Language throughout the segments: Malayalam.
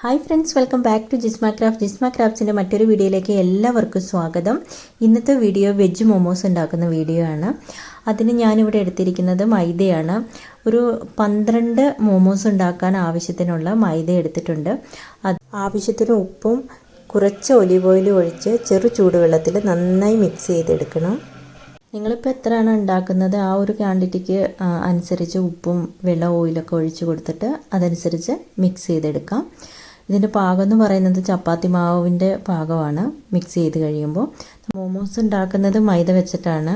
Hi friends, welcome back to Jisma craft. Jisma ക്രാഫ്റ്റ്സിൻ്റെ മറ്റൊരു വീഡിയോയിലേക്ക് എല്ലാവർക്കും സ്വാഗതം. ഇന്നത്തെ വീഡിയോ വെജ് മോമോസ് ഉണ്ടാക്കുന്ന വീഡിയോ ആണ്. അതിന് ഞാനിവിടെ എടുത്തിരിക്കുന്നത് മൈദയാണ്. ഒരു 12 മോമോസ് ഉണ്ടാക്കാൻ ആവശ്യത്തിനുള്ള മൈദ എടുത്തിട്ടുണ്ട്. ആവശ്യത്തിന് ഉപ്പും കുറച്ച് ഒലിവ് ഓയിലും ഒഴിച്ച് ചെറു ചൂടുവെള്ളത്തിൽ നന്നായി മിക്സ് ചെയ്തെടുക്കണം. നിങ്ങളിപ്പോൾ എത്രയാണ് ഉണ്ടാക്കുന്നത് ആ ഒരു ക്വാണ്ടിറ്റിക്ക് അനുസരിച്ച് ഉപ്പും വെള്ളം ഓയിലൊക്കെ ഒഴിച്ച് കൊടുത്തിട്ട് അതനുസരിച്ച് മിക്സ് ചെയ്തെടുക്കാം. ഇതിൻ്റെ പാകം എന്ന് പറയുന്നത് ചപ്പാത്തി മാവിൻ്റെ പാകമാണ്. മിക്സ് ചെയ്ത് കഴിയുമ്പോൾ മോമോസ് ഉണ്ടാക്കുന്നത് മൈദ വെച്ചിട്ടാണ്.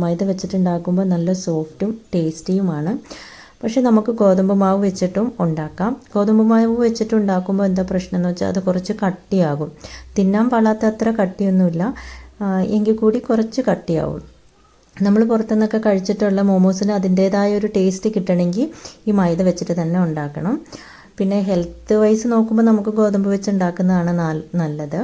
മൈദ വെച്ചിട്ടുണ്ടാക്കുമ്പോൾ നല്ല സോഫ്റ്റും ടേസ്റ്റിയുമാണ്. പക്ഷേ നമുക്ക് ഗോതമ്പ് മാവ് വെച്ചിട്ടും ഉണ്ടാക്കാം. ഗോതമ്പ് മാവ് വെച്ചിട്ട് ഉണ്ടാക്കുമ്പോൾ എന്താ പ്രശ്നം എന്ന് വെച്ചാൽ അത് കുറച്ച് കട്ടിയാകും. തിന്നാൻ പാടാത്ത അത്ര കട്ടിയൊന്നുമില്ല, എങ്കിൽ കൂടി കുറച്ച് കട്ടിയാവും. നമ്മൾ പുറത്തുനിന്നൊക്കെ കഴിച്ചിട്ടുള്ള മോമോസിന് അതിൻ്റേതായ ഒരു ടേസ്റ്റ് കിട്ടണമെങ്കിൽ ഈ മൈദ വെച്ചിട്ട് തന്നെ ഉണ്ടാക്കണം. പിന്നെ ഹെൽത്ത് വൈസ് നോക്കുമ്പോൾ നമുക്ക് ഗോതമ്പ് വെച്ച് ഉണ്ടാക്കുന്നതാണ് നല്ലത്.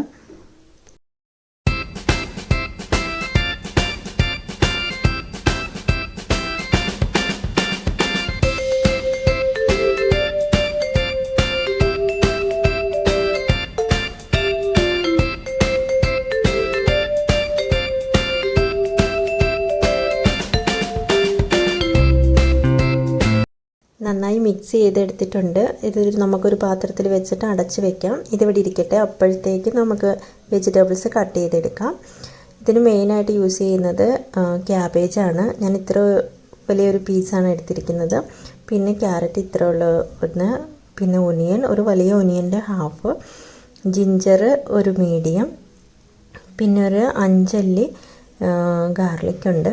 നന്നായി മിക്സ് ചെയ്തെടുത്തിട്ടുണ്ട്. ഇത് നമുക്കൊരു പാത്രത്തിൽ വെച്ചിട്ട് അടച്ച് വെക്കാം. ഇതിവിടെ ഇരിക്കട്ടെ. അപ്പോഴത്തേക്ക് നമുക്ക് വെജിറ്റബിൾസ് കട്ട് ചെയ്തെടുക്കാം. ഇതിന് മെയിനായിട്ട് യൂസ് ചെയ്യുന്നത് ക്യാബേജാണ്. ഞാൻ ഇത്ര വലിയൊരു പീസാണ് എടുത്തിരിക്കുന്നത്. പിന്നെ ക്യാരറ്റ് ഇത്ര ഉള്ള ഒന്ന്, പിന്നെ ഒനിയൻ ഒരു വലിയ ഒനിയൻ്റെ ഹാഫ്, ജിഞ്ചർ ഒരു മീഡിയം, പിന്നെ ഒരു 5 അല്ലി ഗാർലിക് ഉണ്ട്.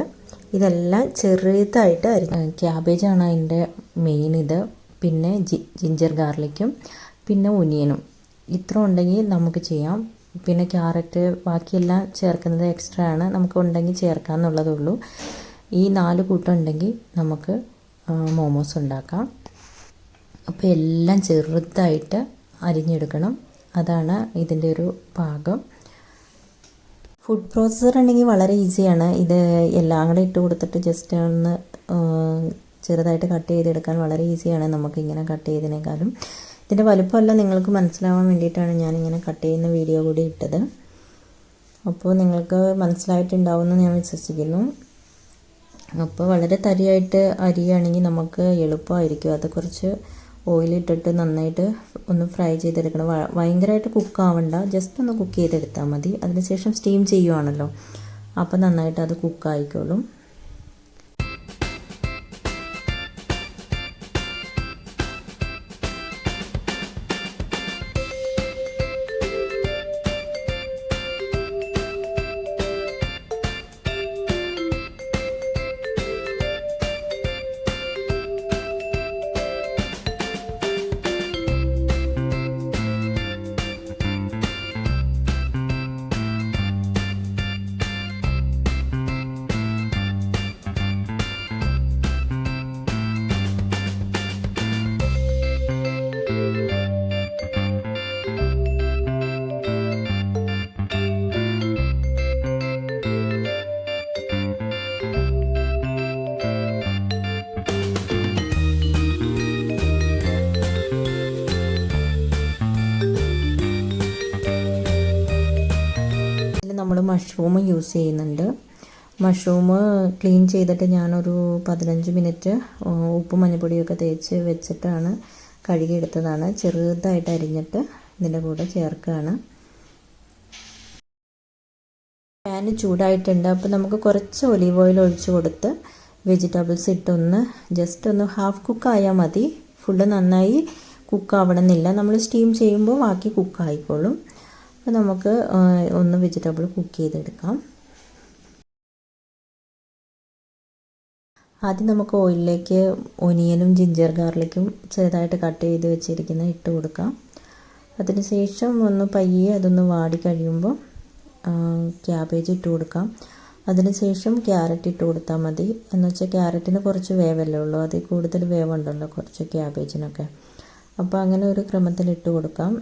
ഇതെല്ലാം ചെറുതായിട്ട് ക്യാബേജാണ് അതിൻ്റെ മെയിൻ ഇത്. പിന്നെ ജിഞ്ചർ ഗാർലിക്കും പിന്നെ ഒനിയനും ഇത്ര ഉണ്ടെങ്കിൽ നമുക്ക് ചെയ്യാം. പിന്നെ ക്യാരറ്റ് ബാക്കിയെല്ലാം ചേർക്കുന്നത് എക്സ്ട്രാ ആണ്, നമുക്ക് ഉണ്ടെങ്കിൽ ചേർക്കാമെന്നുള്ളതേ ഉള്ളൂ. ഈ 4 കൂട്ടം ഉണ്ടെങ്കിൽ നമുക്ക് മോമോസ് ഉണ്ടാക്കാം. അപ്പോൾ എല്ലാം ചെറുതായിട്ട് അരിഞ്ഞെടുക്കണം. അതാണ് ഇതിൻ്റെ ഒരു പാകം. ഫുഡ് പ്രോസസ്സർ ഉണ്ടെങ്കിൽ വളരെ ഈസിയാണ്. ഇത് എല്ലാം കൂടെ ഇട്ട് കൊടുത്തിട്ട് ജസ്റ്റ് ഒന്ന് ചെറുതായിട്ട് കട്ട് ചെയ്തെടുക്കാൻ വളരെ ഈസിയാണ് നമുക്കിങ്ങനെ കട്ട് ചെയ്തതിനേക്കാളും. ഇതിൻ്റെ വലുപ്പമല്ല, നിങ്ങൾക്ക് മനസ്സിലാവാൻ വേണ്ടിയിട്ടാണ് ഞാനിങ്ങനെ കട്ട് ചെയ്യുന്ന വീഡിയോ കൂടി ഇട്ടത്. അപ്പോൾ നിങ്ങൾക്ക് മനസ്സിലായിട്ടുണ്ടാവുമെന്ന് ഞാൻ വിശ്വസിക്കുന്നു. അപ്പോൾ വളരെ തരിയായിട്ട് അരിയാണെങ്കിൽ നമുക്ക് എളുപ്പമായിരിക്കും. അത് കുറച്ച് ഓയിലിട്ടിട്ട് നന്നായിട്ട് ഒന്ന് ഫ്രൈ ചെയ്തെടുക്കണം. ഭയങ്കരമായിട്ട് കുക്കാവണ്ട, ജസ്റ്റ് ഒന്ന് കുക്ക് ചെയ്തെടുത്താൽ മതി. അതിനുശേഷം സ്റ്റീം ചെയ്യുവാണല്ലോ, അപ്പോൾ നന്നായിട്ട് അത് കുക്കായിക്കോളും. നമ്മൾ മഷ്റൂം യൂസ് ചെയ്യുന്നുണ്ട്. മഷ്റൂം ക്ലീൻ ചെയ്തിട്ട് ഞാനൊരു 15 മിനിറ്റ് ഉപ്പും മഞ്ഞൾപ്പൊടിയൊക്കെ തേച്ച് വെച്ചിട്ടാണ് കഴുകിയെടുത്തതാണ്. ചെറുതായിട്ട് അരിഞ്ഞിട്ട് ഇതിൻ്റെ കൂടെ ചേർക്കുകയാണ്. പാന് ചൂടായിട്ടുണ്ട്. അപ്പോൾ നമുക്ക് കുറച്ച് ഒലിവ് ഓയിൽ ഒഴിച്ച് കൊടുത്ത് വെജിറ്റബിൾസ് ഇട്ടൊന്ന് ജസ്റ്റ് ഒന്ന് ഹാഫ് കുക്കായാൽ മതി. ഫുള്ള് നന്നായി കുക്കാവണമെന്നില്ല. നമ്മൾ സ്റ്റീം ചെയ്യുമ്പോൾ ബാക്കി കുക്കായിക്കോളും. അപ്പോൾ നമുക്ക് ഒന്ന് വെജിറ്റബിൾ കുക്ക് ചെയ്തെടുക്കാം. ആദ്യം നമുക്ക് ഓയിലിലേക്ക് ഒനിയനും ജിഞ്ചർ ഗാർലിക്കും ചെറുതായിട്ട് കട്ട് ചെയ്ത് വെച്ചിരിക്കുന്ന ഇട്ട് കൊടുക്കാം. അതിനുശേഷം ഒന്ന് പയ്യെ അതൊന്ന് വാടി കഴിയുമ്പോൾ ക്യാബേജ് ഇട്ട് കൊടുക്കാം. അതിനുശേഷം ക്യാരറ്റ് ഇട്ട് കൊടുത്താൽ മതി. എന്നുവെച്ചാൽ ക്യാരറ്റിന് കുറച്ച് വേവല്ലേ ഉള്ളൂ, അതിൽ കൂടുതൽ വേവുണ്ടല്ലോ കുറച്ച് ക്യാബേജിനൊക്കെ. അപ്പോൾ അങ്ങനെ ഒരു ക്രമത്തിൽ ഇട്ട് കൊടുക്കാം.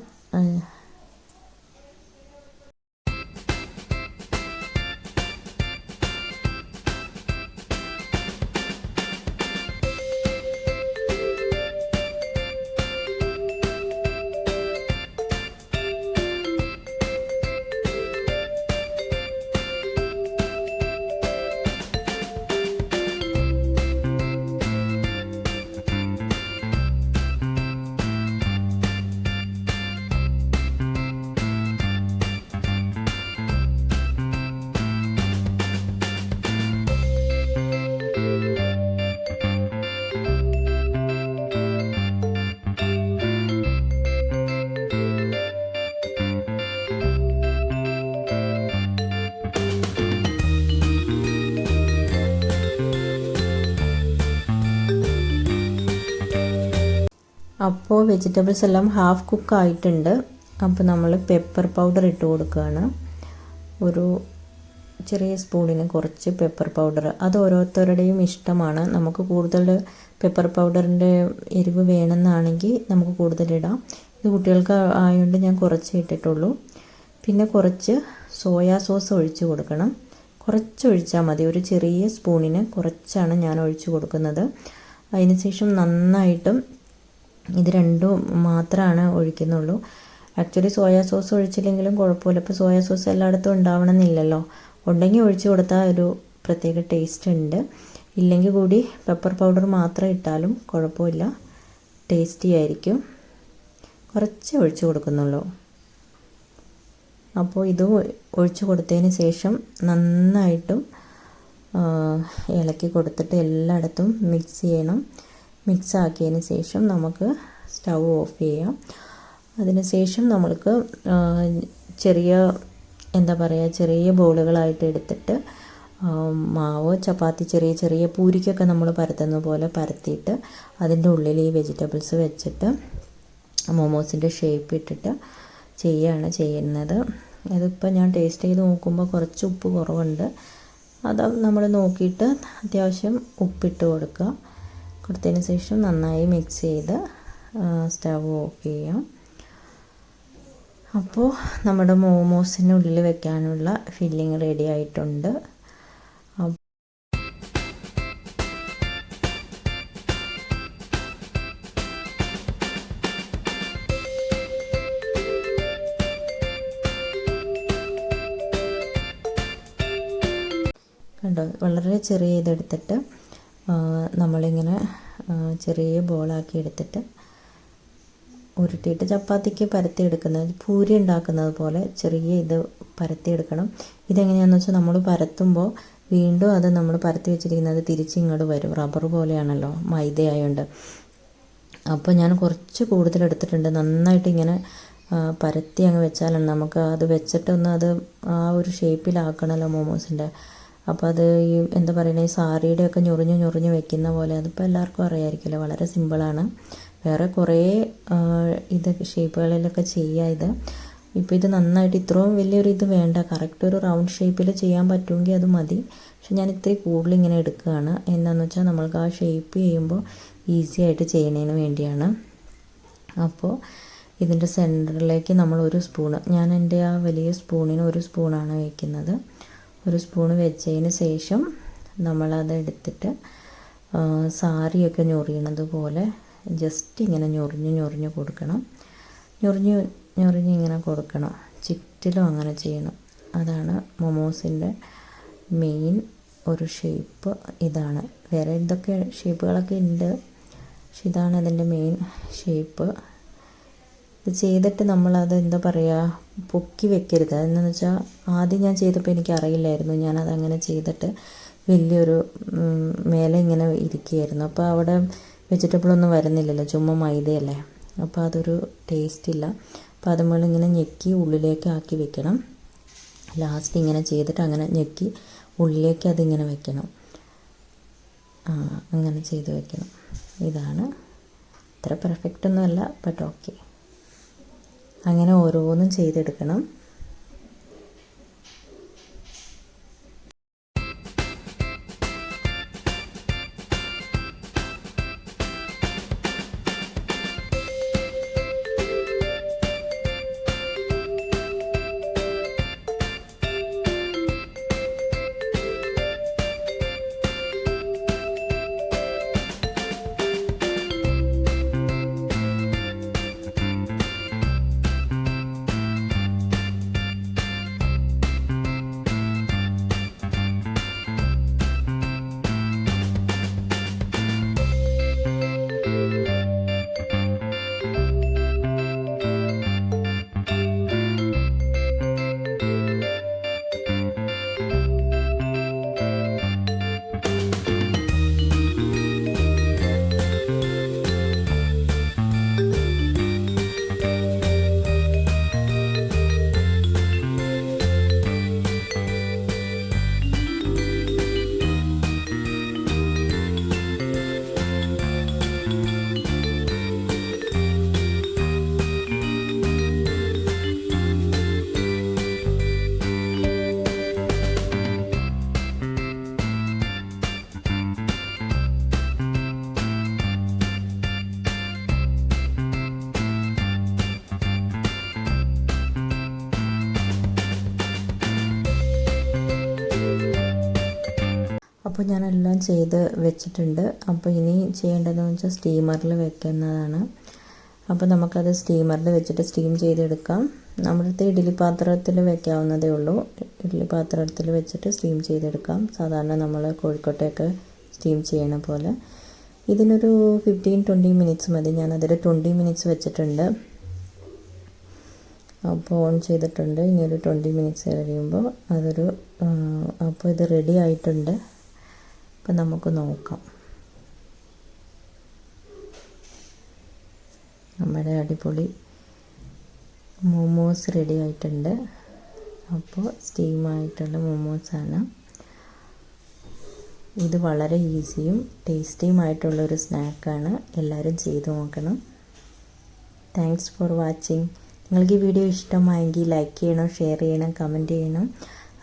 അപ്പോൾ വെജിറ്റബിൾസ് എല്ലാം ഹാഫ് കുക്ക് ആയിട്ടുണ്ട്. അപ്പോൾ നമ്മൾ പെപ്പർ പൗഡർ ഇട്ട് കൊടുക്കുകയാണ്. ഒരു ചെറിയ സ്പൂണിന് കുറച്ച് പെപ്പർ പൗഡർ. അത് ഓരോരുത്തരുടെയും ഇഷ്ടമാണ്. നമുക്ക് കൂടുതൽ പെപ്പർ പൗഡറിൻ്റെ എരിവ് വേണമെന്നാണെങ്കിൽ നമുക്ക് കൂടുതലിടാം. ഇത് കുട്ടികൾക്ക് ആയതുകൊണ്ട് ഞാൻ കുറച്ച് ഇട്ടിട്ടുള്ളൂ. പിന്നെ കുറച്ച് സോയാ സോസ് ഒഴിച്ച് കൊടുക്കണം. കുറച്ച് ഒഴിച്ചാൽ മതി. ഒരു ചെറിയ സ്പൂണിന് കുറച്ചാണ് ഞാൻ ഒഴിച്ച് കൊടുക്കുന്നത്. അതിനുശേഷം നന്നായിട്ടും ഇത് രണ്ടും മാത്രമാണ് ഒഴിക്കുന്നുള്ളൂ. ആക്ച്വലി സോയാ സോസ് ഒഴിച്ചില്ലെങ്കിലും കുഴപ്പമില്ല. ഇപ്പോൾ സോയാ സോസ് എല്ലായിടത്തും ഉണ്ടാവണമെന്നില്ലല്ലോ. ഉണ്ടെങ്കിൽ ഒഴിച്ച് കൊടുത്താൽ ഒരു പ്രത്യേക ടേസ്റ്റ് ഉണ്ട്. ഇല്ലെങ്കിൽ കൂടി പെപ്പർ പൗഡർ മാത്രം ഇട്ടാലും കുഴപ്പമില്ല, ടേസ്റ്റി ആയിരിക്കും. കുറച്ച് ഒഴിച്ച് കൊടുക്കുന്നുള്ളൂ. അപ്പോൾ ഇത് ഒഴിച്ച് കൊടുത്തതിന് ശേഷം നന്നായിട്ടും ഇളക്കി കൊടുത്തിട്ട് എല്ലായിടത്തും മിക്സ് ചെയ്യണം. മിക്സ് ആക്കിയതിന് ശേഷം നമുക്ക് സ്റ്റൗ ഓഫ് ചെയ്യാം. അതിനുശേഷം നമ്മൾക്ക് ചെറിയ ചെറിയ ബോളുകളായിട്ട് എടുത്തിട്ട് മാവ് ചപ്പാത്തി ചെറിയ ചെറിയ പൂരിക്കൊക്കെ നമ്മൾ പരത്തുന്ന പോലെ പരത്തിയിട്ട് അതിൻ്റെ ഉള്ളിൽ ഈ വെജിറ്റബിൾസ് വെച്ചിട്ട് മോമോസിൻ്റെ ഷേപ്പ് ഇട്ടിട്ട് ചെയ്യുന്നത്. അതിപ്പോൾ ഞാൻ ടേസ്റ്റ് ചെയ്ത് നോക്കുമ്പോൾ കുറച്ച് ഉപ്പ് കുറവുണ്ട്. അത് നമ്മൾ നോക്കിയിട്ട് അത്യാവശ്യം ഉപ്പിട്ട് കൊടുത്തതിന് ശേഷം നന്നായി മിക്സ് ചെയ്ത് സ്റ്റവ് ഓഫ് ചെയ്യാം. അപ്പോൾ നമ്മുടെ മോമോസിനുള്ളിൽ വെക്കാനുള്ള ഫില്ലിങ് റെഡി ആയിട്ടുണ്ട്. കണ്ടോ, വളരെ ചെറിയ ഇതെടുത്തിട്ട് നമ്മളിങ്ങനെ ചെറിയ ബോളാക്കി എടുത്തിട്ട് ഉരുട്ടിയിട്ട് ചപ്പാത്തിക്ക് പരത്തിയെടുക്കുന്നത്, പൂരി ഉണ്ടാക്കുന്നത് പോലെ ചെറിയ ഇത് പരത്തിയെടുക്കണം. ഇതെങ്ങനെയാണെന്ന് വെച്ചാൽ നമ്മൾ പരത്തുമ്പോൾ വീണ്ടും അത് നമ്മൾ പരത്തി വെച്ചിരിക്കുന്നത് തിരിച്ചിങ്ങോട്ട് വരും. റബ്ബർ പോലെയാണല്ലോ മൈദ ആയതുകൊണ്ട്. അപ്പോൾ ഞാൻ കുറച്ച് കൂടുതൽ എടുത്തിട്ടുണ്ട്. നന്നായിട്ട് ഇങ്ങനെ പരത്തി അങ്ങ് വെച്ചാലാണ് നമുക്ക് അത് വെച്ചിട്ടൊന്ന് അത് ആ ഒരു ഷേപ്പിലാക്കണമല്ലോ മോമോസിൻ്റെ. അപ്പോൾ അത് ഈ ഈ സാരിയുടെയൊക്കെ ഞൊറിഞ്ഞ് വെക്കുന്ന പോലെ, അതിപ്പോൾ എല്ലാവർക്കും അറിയാമായിരിക്കുമല്ലോ. വളരെ സിമ്പിളാണ്. വേറെ കുറേ ഇത് ഷേപ്പുകളിലൊക്കെ ചെയ്യുക ഇത്. ഇപ്പോൾ ഇത് നന്നായിട്ട് ഇത്രയും വലിയൊരു ഇത് വേണ്ട, കറക്റ്റ് ഒരു റൗണ്ട് ഷേപ്പിൽ ചെയ്യാൻ പറ്റുമെങ്കിൽ അത് മതി. പക്ഷെ ഞാൻ ഇത്തിരി കൂടുതൽ ഇങ്ങനെ എടുക്കുകയാണ്. എന്താണെന്ന് വെച്ചാൽ നമ്മൾക്ക് ആ ഷേപ്പ് ചെയ്യുമ്പോൾ ഈസി ആയിട്ട് ചെയ്യുന്നതിന് വേണ്ടിയാണ്. അപ്പോൾ ഇതിൻ്റെ സെൻറ്ററിലേക്ക് നമ്മൾ ഒരു സ്പൂണ്, ഞാൻ എൻ്റെ ആ വലിയ സ്പൂണിന് ഒരു സ്പൂണാണ് വയ്ക്കുന്നത്. ഒരു സ്പൂണ് വെച്ചതിന് ശേഷം നമ്മളത് എടുത്തിട്ട് സാരിയൊക്കെ ഞൊറിയണത് പോലെ ജസ്റ്റ് ഇങ്ങനെ ഞൊറിഞ്ഞ് കൊടുക്കണം. ഞൊറിഞ്ഞ് ഇങ്ങനെ കൊടുക്കണം. ചുറ്റിലും അങ്ങനെ ചെയ്യണം. അതാണ് മൊമോസിൻ്റെ മെയിൻ ഒരു ഷേപ്പ്. ഇതാണ്. വേറെ ഇതൊക്കെ ഷേപ്പുകളൊക്കെ ഉണ്ട്, പക്ഷെ ഇതാണ് അതിൻ്റെ മെയിൻ ഷേപ്പ്. ഇത് ചെയ്തിട്ട് നമ്മളത് പൊക്കി വെക്കരുത്. അതെന്നു വെച്ചാൽ ആദ്യം ഞാൻ ചെയ്തപ്പോൾ എനിക്കറിയില്ലായിരുന്നു. ഞാനതങ്ങനെ ചെയ്തിട്ട് വലിയൊരു മേലെ ഇങ്ങനെ ഇരിക്കുകയായിരുന്നു. അപ്പോൾ അവിടെ വെജിറ്റബിളൊന്നും വരുന്നില്ലല്ലോ, ചുമ്മാ മൈദയല്ലേ. അപ്പോൾ അതൊരു ടേസ്റ്റ് ഇല്ല. അപ്പോൾ അത് നമ്മളിങ്ങനെ ഞെക്കി ഉള്ളിലേക്ക് ആക്കി വെക്കണം. ലാസ്റ്റ് ഇങ്ങനെ ചെയ്തിട്ട് അങ്ങനെ ഞെക്കി ഉള്ളിലേക്ക് അതിങ്ങനെ വെക്കണം. അങ്ങനെ ചെയ്ത് വെക്കണം. ഇതാണ്. അത്ര പെർഫെക്റ്റ് ഒന്നുമല്ല, ബട്ട് ഓക്കെ. അങ്ങനെ ഓരോന്നും ചെയ്തെടുക്കണം. അപ്പോൾ ഞാനെല്ലാം ചെയ്ത് വെച്ചിട്ടുണ്ട്. അപ്പോൾ ഇനി ചെയ്യേണ്ടതെന്ന് വെച്ചാൽ സ്റ്റീമറിൽ വെക്കുന്നതാണ്. അപ്പോൾ നമുക്കത് സ്റ്റീമറിൽ വെച്ചിട്ട് സ്റ്റീം ചെയ്തെടുക്കാം. നമ്മുടെ ഇഡ്ഡലി പാത്രത്തിൽ വെക്കാവുന്നതേ ഉള്ളൂ. ഇഡ്ഡലി പാത്രത്തിൽ വെച്ചിട്ട് സ്റ്റീം ചെയ്തെടുക്കാം, സാധാരണ നമ്മൾ കോഴിക്കോട്ടയൊക്കെ സ്റ്റീം ചെയ്യണ പോലെ. ഇതിനൊരു 15-20 മിനിറ്റ്സ് മതി. ഞാനതിൽ 20 മിനിറ്റ്സ് വെച്ചിട്ടുണ്ട്. അപ്പോൾ ഓൺ ചെയ്തിട്ടുണ്ട്. ഇനി ഒരു 20 മിനിറ്റ്സ് കഴിയുമ്പോൾ അപ്പോൾ ഇത് റെഡി ആയിട്ടുണ്ട്. അപ്പോൾ നമുക്ക് നോക്കാം. നമ്മുടെ അടിപൊളി മോമോസ് റെഡി ആയിട്ടുണ്ട്. അപ്പോൾ സ്റ്റീമായിട്ടുള്ള മോമോസാണ് ഇത്. വളരെ ഈസിയും ടേസ്റ്റിയുമായിട്ടുള്ളൊരു സ്നാക്കാണ്. എല്ലാവരും ചെയ്തു നോക്കണം. Thanks for watching. നിങ്ങൾക്ക് ഈ വീഡിയോ ഇഷ്ടമായെങ്കിൽ ലൈക്ക് ചെയ്യണം, ഷെയർ ചെയ്യണം, കമൻറ്റ് ചെയ്യണം.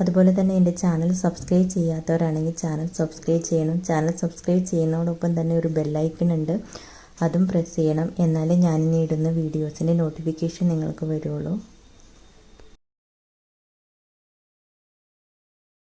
അതുപോലെ തന്നെ എൻ്റെ ചാനൽ സബ്സ്ക്രൈബ് ചെയ്യാത്തവരാണെങ്കിൽ ചാനൽ സബ്സ്ക്രൈബ് ചെയ്യണം. ചാനൽ സബ്സ്ക്രൈബ് ചെയ്യുന്നതോടൊപ്പം തന്നെ ഒരു ബെല്ലൈക്കൺ ഉണ്ട്, അതും പ്രസ് ചെയ്യണം. എന്നാലേ ഞാനിനി ഇടുന്ന വീഡിയോസിൻ്റെ നോട്ടിഫിക്കേഷൻ നിങ്ങൾക്ക് വരുള്ളൂ.